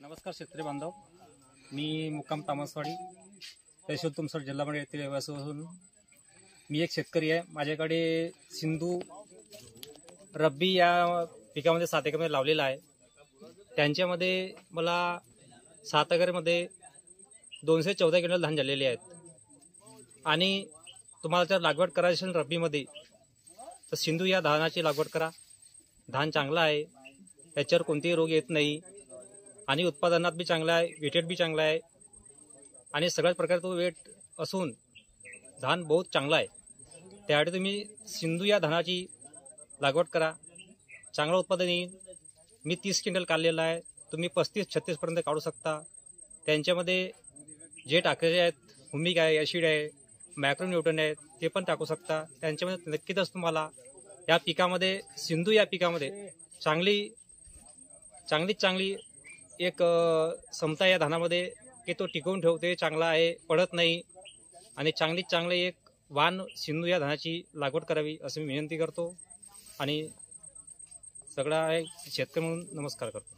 नमस्कार शेतकरी बांधव, मी मुक्काम तामसवाडी तहसील तुमसर जिल्हा मंडळ येथील रहिवासी असून मी एक शेतकरी आहे। माझ्याकडे सिंधू रब्बी या पिकामध्ये 7 एकरमध्ये लावलेला आहे। त्यांच्यामध्ये मला 7 एकरमध्ये 214 क्विंटल धान झालेले आहेत। आणि तुम्हाला जर लागवड करायची असेल रब्बीमध्ये तर सिंधू या धानाची लागवड करा। धान चांगला आहे, त्याच्यावर कोणतेही रोग येत नाही आणि उत्पादनात बी चांगला आहे, वेटेड बी चांगला आहे आणि सगळ्याच प्रकारचं वेट असून धान बहुत चांगला आहे। त्यासाठी तुम्ही सिंधू या धानाची लागवड करा, चांगलं उत्पादन येईल। मी 30 क्विंटल काढलेला आहे, तुम्ही 35-36 पर्यंत काढू शकता। त्यांच्यामध्ये जे टाकायचे आहेत, हुमिक आहे, ॲसिड आहे, मायक्रोन्यूट्रन आहे, ते पण टाकू शकता। त्यांच्यामध्ये नक्कीच तुम्हाला या पिकामध्ये सिंधू या पिकामध्ये चांगली एक क्षमता या धानामध्ये की तो टिकवून ठेवते, चांगला आहे, पडत नाही आणि चांगले एक वाण सिंधू या धानाची लागवड करावी अशी मी विनंती करतो आणि सगळा शेतकरी म्हणून नमस्कार करतो।